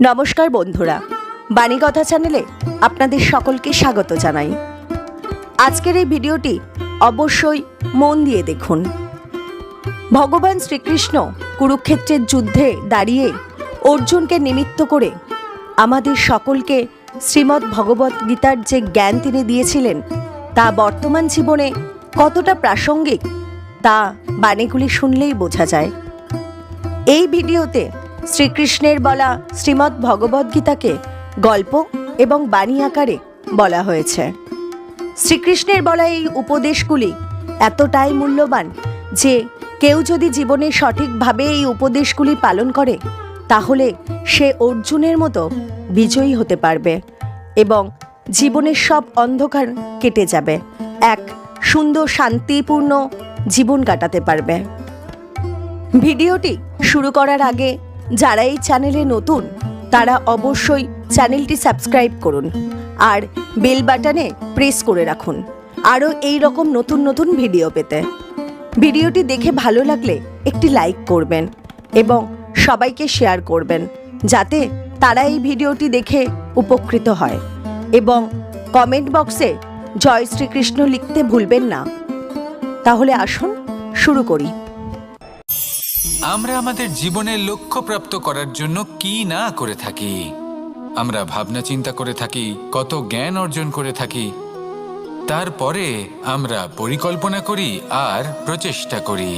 নমস্কার বন্ধুরা, বাণীকথা চ্যানেলে আপনাদের সকলকে স্বাগত জানাই। আজকের এই ভিডিওটি অবশ্যই মন দিয়ে দেখুন। ভগবান শ্রীকৃষ্ণ কুরুক্ষেত্রের যুদ্ধে দাঁড়িয়ে অর্জুনকে নিমিত্ত করে আমাদের সকলকে শ্রীমদ্ ভগবত গীতার যে জ্ঞান তিনি দিয়েছিলেন তা বর্তমান জীবনে কতটা প্রাসঙ্গিক তা বাণীগুলি শুনলেই বোঝা যায়। এই ভিডিওতে শ্রীকৃষ্ণের বলা শ্রীমদ্ ভগবদ্গীতাকে গল্প এবং বাণী আকারে বলা হয়েছে। শ্রীকৃষ্ণের বলা এই উপদেশগুলি এতটাই মূল্যবান যে কেউ যদি জীবনে সঠিকভাবে এই উপদেশগুলি পালন করে তাহলে সে অর্জুনের মতো বিজয়ী হতে পারবে এবং জীবনের সব অন্ধকার কেটে যাবে, এক সুন্দর শান্তিপূর্ণ জীবন কাটাতে পারবে। ভিডিওটি শুরু করার আগে যারা এই চ্যানেলে নতুন তারা অবশ্যই চ্যানেলটি সাবস্ক্রাইব করুন আর বেল বাটনে প্রেস করে রাখুন আরও এই রকম নতুন নতুন ভিডিও পেতে। ভিডিওটি দেখে ভালো লাগলে একটি লাইক করবেন এবং সবাইকে শেয়ার করবেন যাতে তারা এই ভিডিওটি দেখে উপকৃত হয়, এবং কমেন্ট বক্সে জয় শ্রীকৃষ্ণ লিখতে ভুলবেন না। তাহলে আসুন শুরু করি। আমরা আমাদের জীবনের লক্ষ্য প্রাপ্ত করার জন্য কি না করে থাকি। আমরা ভাবনা চিন্তা করে থাকি, কত জ্ঞান অর্জন করে থাকি, তারপরে আমরা পরিকল্পনা করি আর প্রচেষ্টা করি।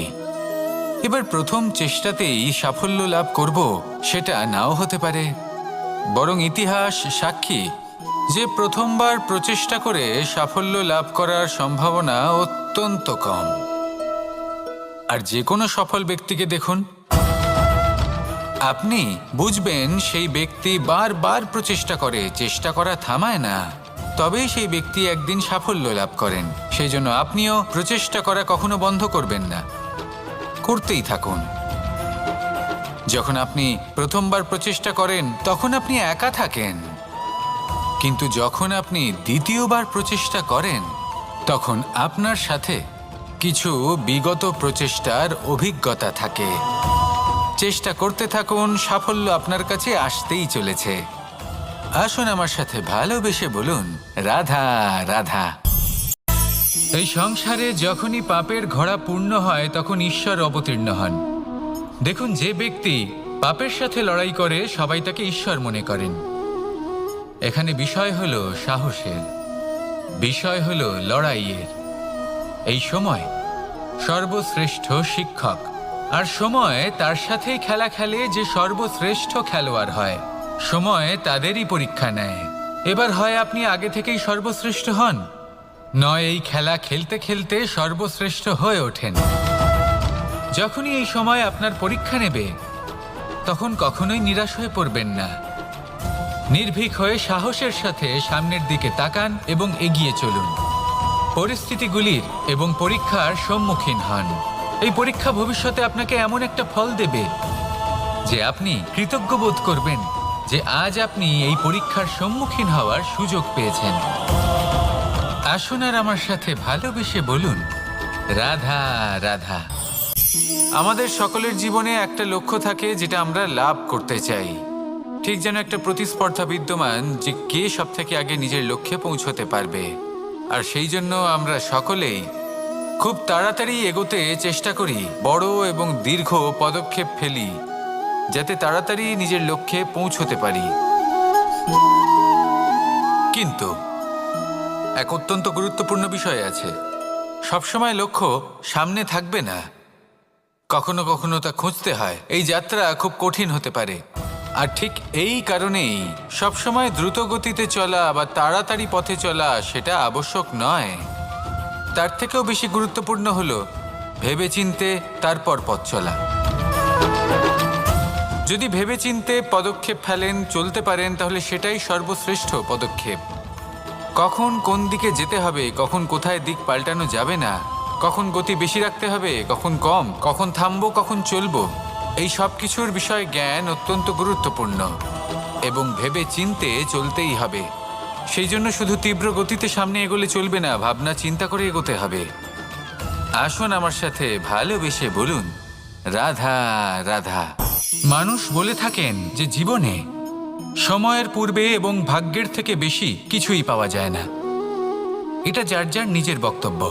এবার প্রথম চেষ্টাতেই সাফল্য লাভ করব সেটা নাও হতে পারে, বরং ইতিহাস সাক্ষী যে প্রথমবার প্রচেষ্টা করে সাফল্য লাভ করার সম্ভাবনা অত্যন্ত কম। আর যে কোনো সফল ব্যক্তিকে দেখুন, আপনি বুঝবেন সেই ব্যক্তি বারবার প্রচেষ্টা করে, চেষ্টা করা থামায় না, তবেই সেই ব্যক্তি একদিন সাফল্য লাভ করেন। সেই জন্য আপনিও প্রচেষ্টা করা কখনো বন্ধ করবেন না, করতেই থাকুন। যখন আপনি প্রথমবার প্রচেষ্টা করেন তখন আপনি একা থাকেন, কিন্তু যখন আপনি দ্বিতীয়বার প্রচেষ্টা করেন তখন আপনার সাথে কিছু বিগত প্রচেষ্টার অভিজ্ঞতা থাকে। চেষ্টা করতে থাকুন, সাফল্য আপনার কাছে আসতেই চলেছে। আসুন আমার সাথে ভালোবেসে বলুন, রাধা রাধা। এই সংসারে যখনই পাপের ঘোড়া পূর্ণ হয় তখন ঈশ্বর অবতীর্ণ হন। দেখুন, যে ব্যক্তি পাপের সাথে লড়াই করে সবাই তাকে ঈশ্বর মনে করেন। এখানে বিষয় হলো সাহসের, বিষয় হলো লড়াইয়ের। এই সময় সর্বশ্রেষ্ঠ শিক্ষক, আর সময় তার সাথেই খেলা খেলে যে সর্বশ্রেষ্ঠ খেলোয়াড় হয়। সময় তাদেরই পরীক্ষা নেয়। এবার হয় আপনি আগে থেকেই সর্বশ্রেষ্ঠ হন, নয় এই খেলা খেলতে খেলতে সর্বশ্রেষ্ঠ হয়ে ওঠেন। যখনই এই সময় আপনার পরীক্ষা নেবে তখন কখনোই নিরাশ হয়ে পড়বেন না। নির্ভীক হয়ে সাহসের সাথে সামনের দিকে তাকান এবং এগিয়ে চলুন। পরিস্থিতিগুলির এবং পরীক্ষার সম্মুখীন হন। এই পরীক্ষা ভবিষ্যতে আপনাকে এমন একটা ফল দেবে যে আপনি কৃতজ্ঞ বোধ করবেন যে আজ আপনি এই পরীক্ষার সম্মুখীন হওয়ার সুযোগ পেয়েছেন। আসুন আর আমার সাথে ভালোবেসে বলুন, রাধা রাধা। আমাদের সকলের জীবনে একটা লক্ষ্য থাকে যেটা আমরা লাভ করতে চাই। ঠিক যেন একটা প্রতিস্পর্ধা বিদ্যমান যে কে সব থেকে আগে নিজের লক্ষ্যে পৌঁছতে পারবে। আর সেই জন্য আমরা সকলেই খুব তাড়াতাড়ি এগোতে চেষ্টা করি, বড় এবং দীর্ঘ পদক্ষেপ ফেলি যাতে তাড়াতাড়ি নিজের লক্ষ্যে পৌঁছতে পারি। কিন্তু এক অত্যন্ত গুরুত্বপূর্ণ বিষয় আছে, সবসময় লক্ষ্য সামনে থাকবে না, কখনো কখনো তা খুঁজতে হয়। এই যাত্রা খুব কঠিন হতে পারে, আর ঠিক এই কারণেই সবসময় দ্রুত গতিতে চলা বা তাড়াতাড়ি পথে চলা সেটা আবশ্যক নয়। তার থেকেও বেশি গুরুত্বপূর্ণ হলো ভেবেচিন্তে তারপর পথ চলা। যদি ভেবেচিন্তে পদক্ষেপ ফেলেন, চলতে পারেন, তাহলে সেটাই সর্বশ্রেষ্ঠ পদক্ষেপ। কখন কোন দিকে যেতে হবে, কখন কোথায় দিক পাল্টানো যাবে না, কখন গতি বেশি রাখতে হবে, কখন কম, কখন থামবো, কখন চলবো, এই সব কিছুর বিষয়ে জ্ঞান অত্যন্ত গুরুত্বপূর্ণ এবং ভেবে চিন্তে চলতেই হবে। সেই জন্য শুধু তীব্র গতিতে সামনে এগোলে চলবে না, ভাবনা চিন্তা করে এগোতে হবে। আসুন আমার সাথে ভালোবেসে বলুন, রাধা রাধা। মানুষ বলে থাকেন যে জীবনে সময়ের পূর্বে এবং ভাগ্যের থেকে বেশি কিছুই পাওয়া যায় না। এটা যার যার নিজের বক্তব্য।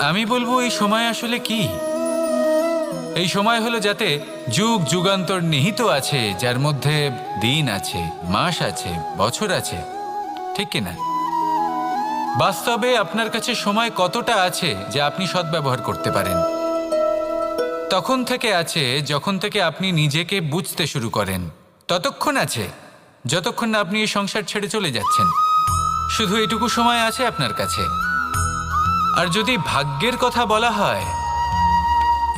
আমি বলবো এই সময় আসলে কি? এই সময় হলো যাতে যুগ যুগান্তর নিহিত আছে, যার মধ্যে দিন আছে, মাস আছে, বছর আছে, ঠিক কিনা? বাস্তবে আপনার কাছে সময় কতটা আছে যা আপনি সদ্ব্যবহার করতে পারেন? তখন থেকে আছে যখন থেকে আপনি নিজেকে বুঝতে শুরু করেন। ততক্ষণ আছে যতক্ষণ না আপনি এই সংসার ছেড়ে চলে যাচ্ছেন। শুধু এটুকু সময় আছে আপনার কাছে। আর যদি ভাগ্যের কথা বলা হয়,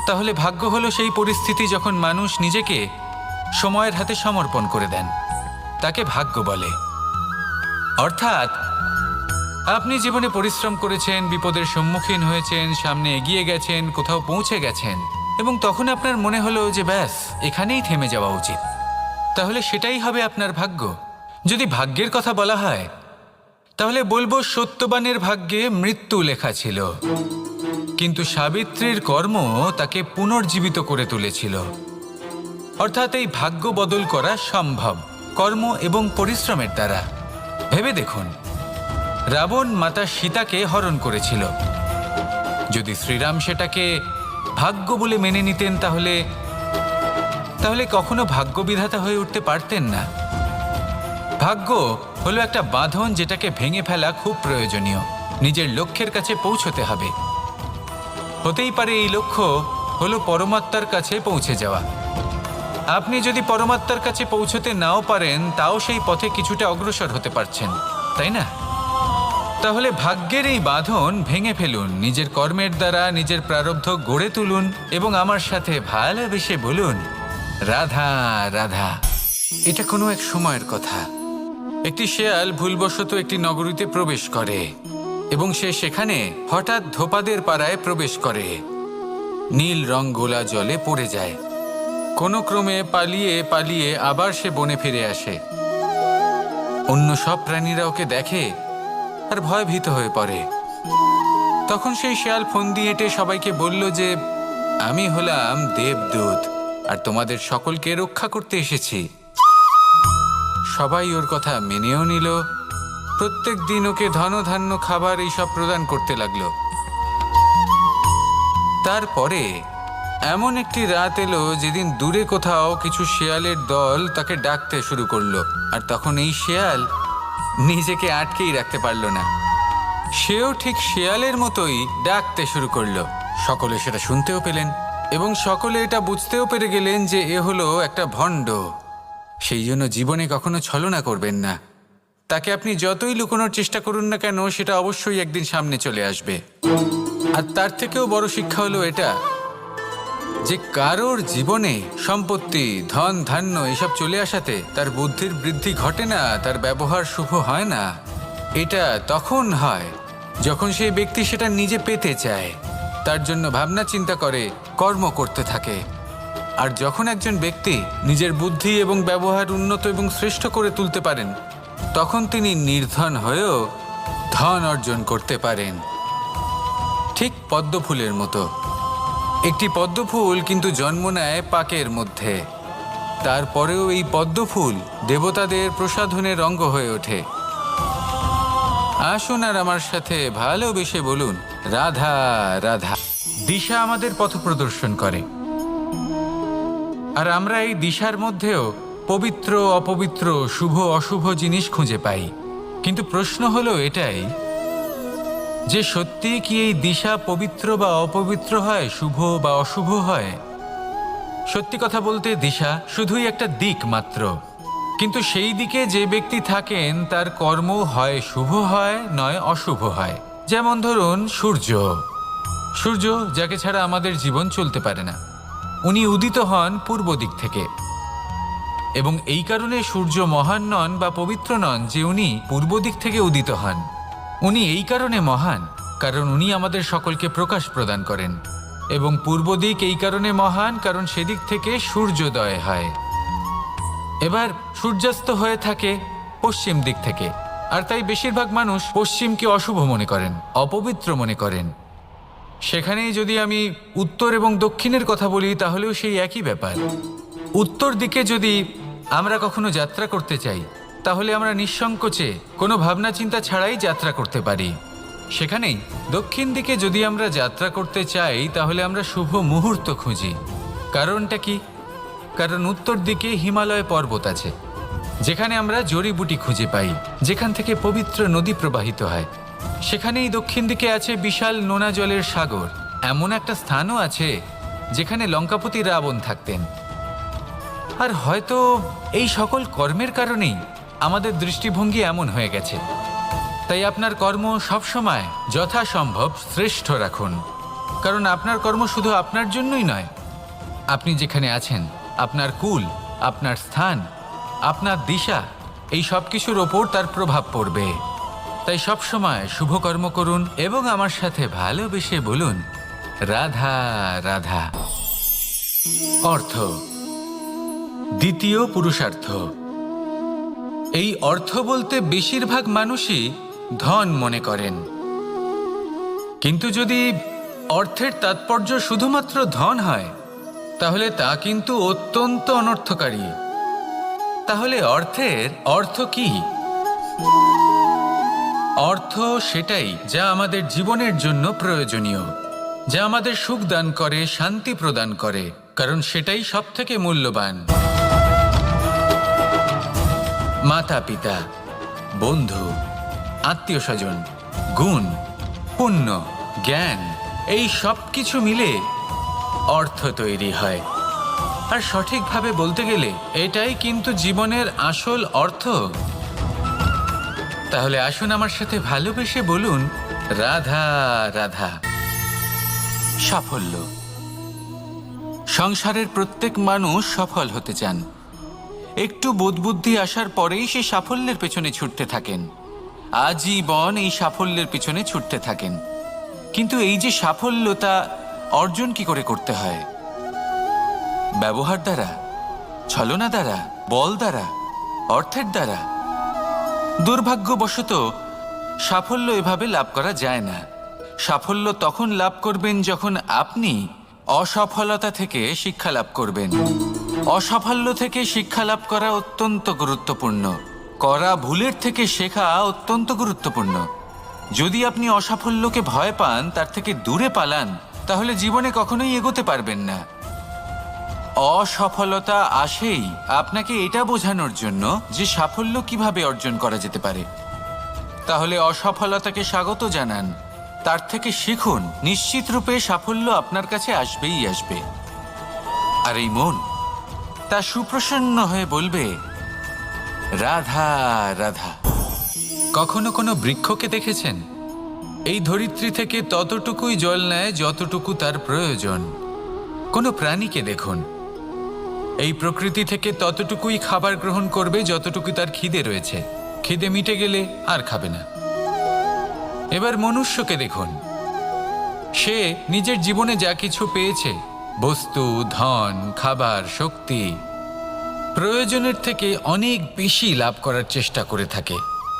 তাহলে ভাগ্য হলো সেই পরিস্থিতি যখন মানুষ নিজেকে সময়ের হাতে সমর্পণ করে দেন, তাকে ভাগ্য বলে। অর্থাৎ আপনি জীবনে পরিশ্রম করেছেন, বিপদের সম্মুখীন হয়েছেন, সামনে এগিয়ে গেছেন, কোথাও পৌঁছে গেছেন, এবং তখন আপনার মনে হলো যে ব্যাস এখানেই থেমে যাওয়া উচিত। তাহলে সেটাই হবে আপনার ভাগ্য। যদি ভাগ্যের কথা বলা হয়, তাহলে বলবো সত্যবানের ভাগ্যে মৃত্যু লেখা ছিল, কিন্তু সাবিত্রীর কর্ম তাকে পুনর্জীবিত করে তুলেছিল। অর্থাৎ এই ভাগ্য বদল করা সম্ভব কর্ম এবং পরিশ্রমের দ্বারা। ভেবে দেখুন, রাবণ মাতা সীতাকে হরণ করেছিল। যদি শ্রীরাম সেটাকে ভাগ্য বলে মেনে নিতেন, তাহলে কখনো ভাগ্য বিধাতা হয়ে উঠতে পারতেন না। ভাগ্য হলো একটা বাঁধন যেটাকে ভেঙে ফেলা খুব প্রয়োজনীয়। নিজের লক্ষ্যের কাছে পৌঁছতে হবে। হতেই পারে এই লক্ষ্য হলো পরমাত্মার কাছে পৌঁছে যাওয়া। আপনি যদি পরমাত্মার কাছে পৌঁছতে নাও পারেন, তাও সেই পথে কিছুটা অগ্রসর হতে পারছেন, তাই না? তাহলে ভাগ্যের এই বাঁধন ভেঙে ফেলুন, নিজের কর্মের দ্বারা নিজের প্রারব্ধ গড়ে তুলুন এবং আমার সাথে ভালোবেসে বলুন, রাধা রাধা। এটা কোনো এক সময়ের কথা। একটি শেয়াল ভুলবশত একটি নগরীতে প্রবেশ করে এবং সে সেখানে হঠাৎ ধোপাদের পাড়ায় প্রবেশ করে। নীল রং গোলা জলে পড়ে যায়। কোনো ক্রমে পালিয়ে পালিয়ে আবার সে বনে ফিরে আসে। অন্য সব প্রাণীরা ওকে দেখে আর ভয়ভীত হয়ে পড়ে। তখন সেই শেয়াল ফোন দিয়ে হেঁটে সবাইকে বলল যে আমি হলাম দেবদূত আর তোমাদের সকলকে রক্ষা করতে এসেছি। সবাই ওর কথা মেনেও নিল। প্রত্যেক দিন ওকে ধন ধান্য খাবার এইসব প্রদান করতে লাগলো। তারপরে এমন একটি রাত এলো যেদিন দূরে কোথাও কিছু শেয়ালের দল তাকে ডাকতে শুরু করলো। আর তখন এই শেয়াল নিজেকে আটকেই রাখতে পারল না। সেও ঠিক শেয়ালের মতোই ডাকতে শুরু করলো। সকলে সেটা শুনতেও পেলেন এবং সকলে এটা বুঝতেও পেরে গেলেন যে এ হলো একটা ভণ্ড। সেই জন্য জীবনে কখনো ছলনা করবেন না। তাকে আপনি যতই লুকোনোর চেষ্টা করুন না কেন, সেটা অবশ্যই একদিন সামনে চলে আসবে। আর তার থেকেও বড় শিক্ষা হলো এটা যে কারোর জীবনে সম্পত্তি, ধন ধান্য এসব চলে আসাতে তার বুদ্ধির বৃদ্ধি ঘটে না, তার ব্যবহার শুভ হয় না। এটা তখন হয় যখন সেই ব্যক্তি সেটা নিজে পেতে চায়, তার জন্য ভাবনা চিন্তা করে, কর্ম করতে থাকে। আর যখন একজন ব্যক্তি নিজের বুদ্ধি এবং ব্যবহার উন্নত এবং শ্রেষ্ঠ করে তুলতে পারেন, তখন তিনি নির্ধন হয়েও ধন অর্জন করতে পারেন। ঠিক পদ্মফুলের মতো। একটি পদ্মফুল কিন্তু জন্ম নেয় পাকের মধ্যে। তারপরেও এই পদ্মফুল দেবতাদের প্রসাধনের অঙ্গ হয়ে ওঠে। আসুন আর আমার সাথে ভালোবেসে বলুন, রাধা রাধা। দিশা আমাদের পথ প্রদর্শন করে, আর আমরা এই দিশার মধ্যেও পবিত্র অপবিত্র, শুভ অশুভ জিনিস খুঁজে পাই। কিন্তু প্রশ্ন হলো এটাই যে সত্যি কি এই দিশা পবিত্র বা অপবিত্র হয়, শুভ বা অশুভ হয়? সত্যি কথা বলতে দিশা শুধুই একটা দিক মাত্র, কিন্তু সেই দিকে যে ব্যক্তি থাকেন তার কর্ম হয় শুভ হয় নয় অশুভ হয়। যেমন ধরুন সূর্য, যাকে ছাড়া আমাদের জীবন চলতে পারে না। উনি উদিত হন পূর্ব দিক থেকে, এবং এই কারণে সূর্য মহান নন বা পবিত্র নন যে উনি পূর্ব দিক থেকে উদিত হন। উনি এই কারণে মহান কারণ উনি আমাদের সকলকে প্রকাশ প্রদান করেন, এবং পূর্ব দিক এই কারণে মহান কারণ সেদিক থেকে সূর্যোদয় হয়। এবার সূর্যাস্ত হয়ে থাকে পশ্চিম দিক থেকে, আর তাই বেশিরভাগ মানুষ পশ্চিমকে অশুভ মনে করেন, অপবিত্র মনে করেন। সেখানেই যদি আমি উত্তর এবং দক্ষিণের কথা বলি, তাহলেও সেই একই ব্যাপার। উত্তর দিকে যদি আমরা কখনো যাত্রা করতে চাই, তাহলে আমরা নিঃসংকোচে কোনো ভাবনা চিন্তা ছাড়াই যাত্রা করতে পারি। সেখানেই দক্ষিণ দিকে যদি আমরা যাত্রা করতে চাই, তাহলে আমরা শুভ মুহূর্ত খুঁজি। কারণটা কি? কারণ উত্তর দিকে হিমালয় পর্বত আছে, যেখানে আমরা জড়িবুটি খুঁজে পাই, যেখান থেকে পবিত্র নদী প্রবাহিত হয়। সেখানেই দক্ষিণ দিকে আছে বিশাল নোনা জলের সাগর। এমন একটা স্থানও আছে যেখানে লঙ্কাপতি রাবণ থাকতেন। আর হয়তো এই সকল কর্মের কারণেই আমাদের দৃষ্টিভঙ্গি এমন হয়ে গেছে। তাই আপনার কর্ম সবসময় যথাসম্ভব শ্রেষ্ঠ রাখুন, কারণ আপনার কর্ম শুধু আপনার জন্যই নয়। আপনি যেখানে আছেন, আপনার কুল, আপনার স্থান, আপনার দিশা, এই সব কিছুর ওপর তার প্রভাব পড়বে। তাই সবসময় শুভ কর্ম করুন এবং আমার সাথে ভালোবেসে বলুন, রাধা রাধা। অর্থ, দ্বিতীয় পুরুষার্থ। এই অর্থ বলতে বেশিরভাগ মানুষই ধন মনে করেন, কিন্তু যদি অর্থের তাৎপর্য শুধুমাত্র ধন হয়, তাহলে তা কিন্তু অত্যন্ত অনর্থকারী। তাহলে অর্থের অর্থ কি? অর্থ সেটাই যা আমাদের জীবনের জন্য প্রয়োজনীয়, যা আমাদের সুখ দান করে, শান্তি প্রদান করে, কারণ সেটাই সবথেকে মূল্যবান। মাতা পিতা, বন্ধু, আত্মীয় স্বজন, গুণ, পুণ্য, জ্ঞান, এই সব কিছু মিলে অর্থ তৈরি হয়। আর সঠিকভাবে বলতে গেলে এটাই কিন্তু জীবনের আসল অর্থ। তাহলে আসুন আমার সাথে ভালোবেসে বলুন, রাধা রাধা। সাফল্য। সংসারের প্রত্যেক মানুষ সফল হতে চান। একটু বোধবুদ্ধি আসার পরেই সে সাফল্যের পেছনে ছুটতে থাকেন, আজীবন এই সাফল্যের পেছনে ছুটতে থাকেন। কিন্তু এই যে সাফল্য, তা অর্জন কি করে করতে হয়? ব্যবহার দ্বারা, ছলনা দ্বারা, বল দ্বারা, অর্থের দ্বারা? দুর্ভাগ্যবশত সাফল্য এভাবে লাভ করা যায় না। সাফল্য তখন লাভ করবেন যখন আপনি অসফলতা থেকে শিক্ষা লাভ করবেন। অসাফল্য থেকে শিক্ষা লাভ করা অত্যন্ত গুরুত্বপূর্ণ। করা ভুলের থেকে শেখা অত্যন্ত গুরুত্বপূর্ণ। যদি আপনি অসাফল্যকে ভয় পান, তার থেকে দূরে পালান, তাহলে জীবনে কখনোই এগোতে পারবেন না। অসফলতা আসেই আপনাকে এটা বোঝানোর জন্য যে সাফল্য কিভাবে অর্জন করা যেতে পারে। তাহলে অসফলতাকে স্বাগত জানান, তার থেকে শিখুন। নিশ্চিত রূপে সাফল্য আপনার কাছে আসবেই আসবে। আর এই মন তা সুপ্রসন্ন হয়ে বলবে, রাধা রাধা। কখনো কোনো বৃক্ষকে দেখেছেন? এই ধরিত্রী থেকে ততটুকুই জল নেয় যতটুকু তার প্রয়োজন। কোনো প্রাণীকে দেখুন, এই প্রকৃতি থেকে ততটুকুই খাবার গ্রহণ করবে যতটুকু তার খিদে রয়েছে। খিদে মিটে গেলে আর খাবে না। এবার মনুষ্যকে দেখুন, সে নিজের জীবনে যা কিছু পেয়েছে, বস্তু, ধন, খাবার, শক্তি, প্রয়োজনের থেকে অনেক বেশি লাভ করার চেষ্টা করে থাকে।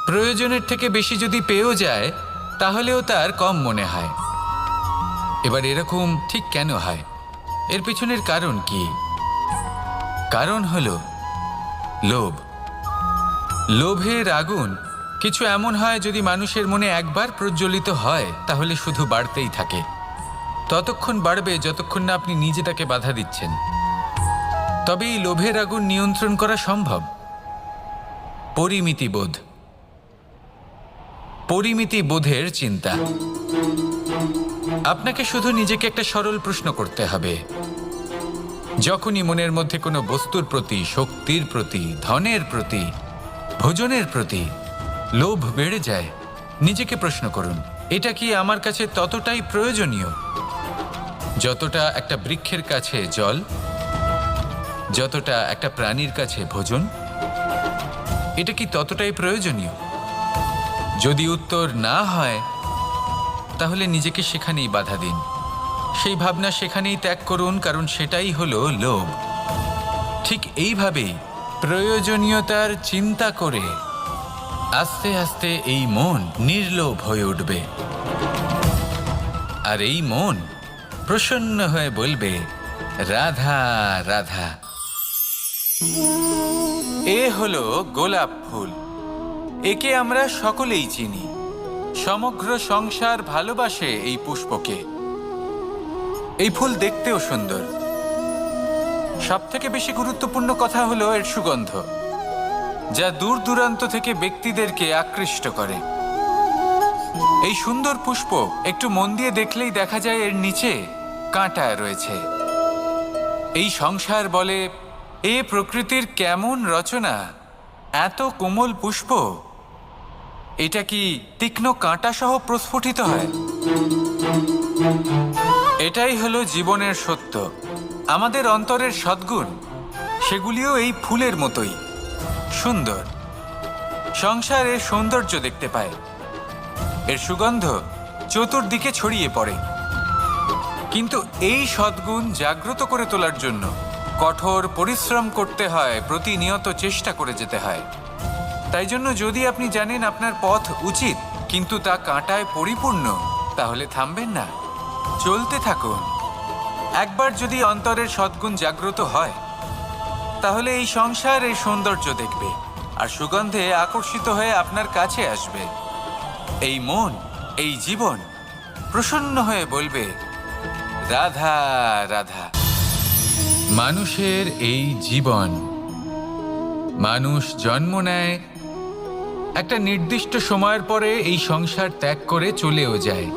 প্রয়োজনের থেকে বেশি যদি পেয়েও যায়, তাহলেও তার কম মনে হয়। এবার এরকম ঠিক কেন হয়? এর পিছনের কারণ কি? কারণ হলো লোভ। লোভের আগুন কিছু এমন হয়, যদি মানুষের মনে একবার প্রজ্বলিত হয়, তাহলে শুধু বাড়তেই থাকে। ততক্ষণ বাড়বে যতক্ষণ না আপনি নিজে তাকে বাধা দিচ্ছেন। তবে এই লোভের আগুন নিয়ন্ত্রণ করা সম্ভব। পরিমিতিবোধ, পরিমিতিবোধের চিন্তা। আপনাকে শুধু নিজেকে একটা সরল প্রশ্ন করতে হবে। যখনই মনের মধ্যে কোনো বস্তুর প্রতি, শক্তির প্রতি, ধনের প্রতি, ভোজনের প্রতি লোভ বেড়ে যায়, নিজেকে প্রশ্ন করুন, এটা কি আমার কাছে ততটাই প্রয়োজনীয় যতটা একটা বৃক্ষের কাছে জল, যতটা একটা প্রাণীর কাছে ভোজন? এটা কি ততটাই প্রয়োজনীয়? যদি উত্তর না হয়, তাহলে নিজেকে সেখানেই বাধা দিন। সেই ভাবনা সেখানেই ত্যাগ করুন, কারণ সেটাই হলো লোভ। ঠিক এইভাবেই প্রয়োজনীয়তার চিন্তা করে আস্তে আস্তে এই মন নির্লোভ হয়ে উঠবে। আর এই মন প্রসন্ন হয়ে বলবে, রাধা রাধা। এ হলো গোলাপ ফুল। একে আমরা সকলেই চিনি। সমগ্র সংসার ভালোবাসে এই পুষ্পকে। এই ফুল দেখতেও সুন্দর। সবথেকে বেশি গুরুত্বপূর্ণ কথা হলো এর সুগন্ধ, যা দূর দূরান্ত থেকে ব্যক্তিদেরকে আকৃষ্ট করে। এই সুন্দর পুষ্প একটু মন দিয়ে দেখলেই দেখা যায় এর নিচে কাঁটা রয়েছে। এই সংসার বলে, এ প্রকৃতির কেমন রচনা, এত কোমল পুষ্প, এটা কি তীক্ষ্ণ কাঁটা সহ প্রস্ফুটিত হয়? এটাই হলো জীবনের সত্য। আমাদের অন্তরের সদ্গুণ, সেগুলিও এই ফুলের মতোই সুন্দর। সংসারের সৌন্দর্য দেখতে পায়, এর সুগন্ধ চতুর্দিকে ছড়িয়ে পড়ে। কিন্তু এই সদ্গুণ জাগ্রত করে তোলার জন্য কঠোর পরিশ্রম করতে হয়, প্রতিনিয়ত চেষ্টা করে যেতে হয়। তাই জন্য যদি আপনি জানেন আপনার পথ উচিত কিন্তু তা কাঁটায় পরিপূর্ণ, তাহলে থামবেন না, চলতে থাকুন। একবার যদি অন্তরের সদ্গুণ জাগ্রত হয়, তাহলে এই সংসারের সৌন্দর্য দেখবে আর সুগন্ধে আকর্ষিত হয়ে আপনার কাছে আসবে। এই মন, এই জীবন প্রসন্ন হয়ে বলবে, রাধা রাধা। মানুষের এই জীবন, মানুষ জন্ম নেয়, একটা নির্দিষ্ট সময়ের পরে এই সংসার ত্যাগ করে চলেও যায়।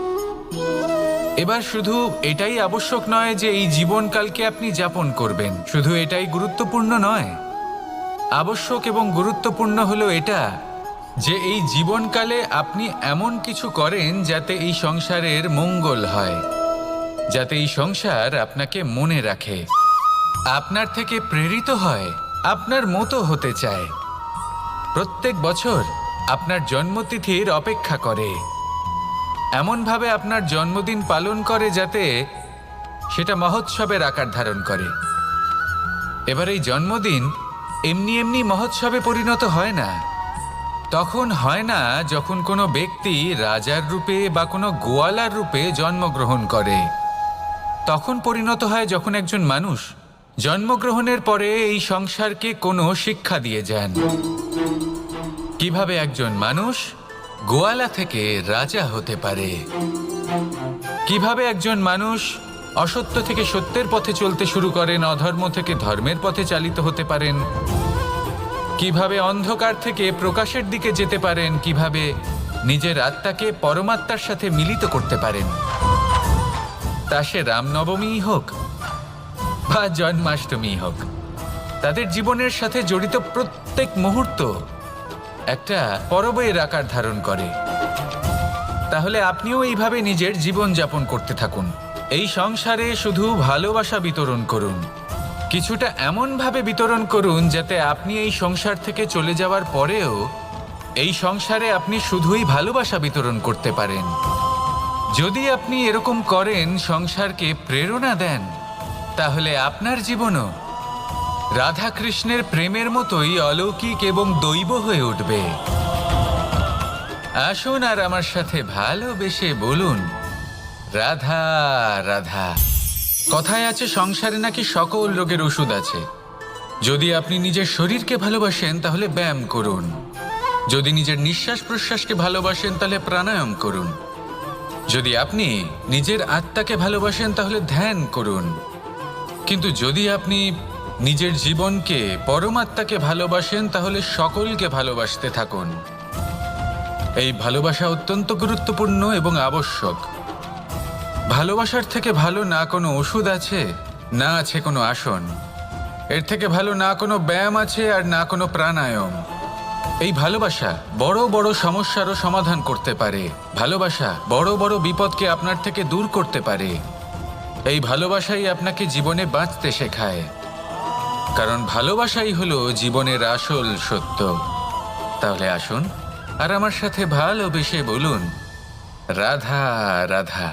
এবার শুধু এটাই আবশ্যক নয় যে এই জীবনকালকে আপনি যাপন করবেন, শুধু এটাই গুরুত্বপূর্ণ নয়। আবশ্যক এবং গুরুত্বপূর্ণ হলো এটা যে এই জীবনকালে আপনি এমন কিছু করেন যাতে এই সংসারের মঙ্গল হয়, যাতে এই সংসার আপনাকে মনে রাখে, আপনার থেকে প্রেরিত হয়, আপনার মতো হতে চায়, প্রত্যেক বছর আপনার জন্মতিথির অপেক্ষা করে, এমনভাবে আপনার জন্মদিন পালন করে যাতে সেটা মহোৎসবের আকার ধারণ করে। এবার এই জন্মদিন এমনি এমনি মহোৎসবে পরিণত হয় না। তখন হয় না যখন কোনো ব্যক্তি রাজার রূপে বা কোনো গোয়ালার রূপে জন্মগ্রহণ করে। তখন পরিণত হয় যখন একজন মানুষ জন্মগ্রহণের পরে এই সংসারকে কোনো শিক্ষা দিয়ে যান। কিভাবে একজন মানুষ গোয়ালা থেকে রাজা হতে পারে, কিভাবে একজন মানুষ অসত্য থেকে সত্যের পথে চলতে শুরু করেন, অধর্ম থেকে ধর্মের পথে চালিত হতে পারেন, কিভাবে অন্ধকার থেকে প্রকাশের দিকে যেতে পারেন, কিভাবে নিজের আত্মাকে পরমাত্মার সাথে মিলিত করতে পারেন। তা সে রামনবমী হোক বা জন্মাষ্টমী হোক, তাদের জীবনের সাথে জড়িত প্রত্যেক মুহূর্ত একটা পরবের আকার ধারণ করে। তাহলে আপনিও এইভাবে নিজের জীবন যাপন করতে থাকুন। এই সংসারে শুধু ভালোবাসা বিতরণ করুন, কিছুটা এমনভাবে বিতরণ করুন যাতে আপনি এই সংসার থেকে চলে যাওয়ার পরেও এই সংসারে আপনি শুধুই ভালোবাসা বিতরণ করতে পারেন। যদি আপনি এরকম করেন, সংসারকে প্রেরণা দেন, তাহলে আপনার জীবনও রাধা কৃষ্ণের প্রেমের মতোই অলৌকিক এবং দৈব হয়ে উঠবে। আসুন আর আমার সাথে ভালোবেসে বলুন, রাধা রাধা। কথায় আছে সংসারে নাকি সকল রোগের ওষুধ আছে। যদি আপনি নিজের শরীরকে ভালোবাসেন তাহলে ব্যায়াম করুন, যদি নিজের নিঃশ্বাস প্রশ্বাসকে ভালোবাসেন তাহলে প্রাণায়াম করুন, যদি আপনি নিজের আত্মাকে ভালোবাসেন তাহলে ধ্যান করুন, কিন্তু যদি আপনি নিজের জীবনকে, পরমাত্মাকে ভালোবাসেন তাহলে সকলকে ভালোবাসতে থাকুন। এই ভালোবাসা অত্যন্ত গুরুত্বপূর্ণ এবং আবশ্যক। ভালোবাসার থেকে ভালো না কোনো ওষুধ আছে, না আছে কোনো আসন। এর থেকে ভালো না কোনো ব্যায়াম আছে আর না কোনো প্রাণায়াম। এই ভালোবাসা বড় বড় সমস্যারও সমাধান করতে পারে। ভালোবাসা বড় বড় বিপদকে আপনার থেকে দূর করতে পারে। এই ভালোবাসাই আপনাকে জীবনে বাঁচতে শেখায়, কারণ ভালোবাসাই হলো জীবনের আসল সত্য। তাহলে আসুন আর আমার সাথে ভালোবেসে বলুন, রাধা রাধা।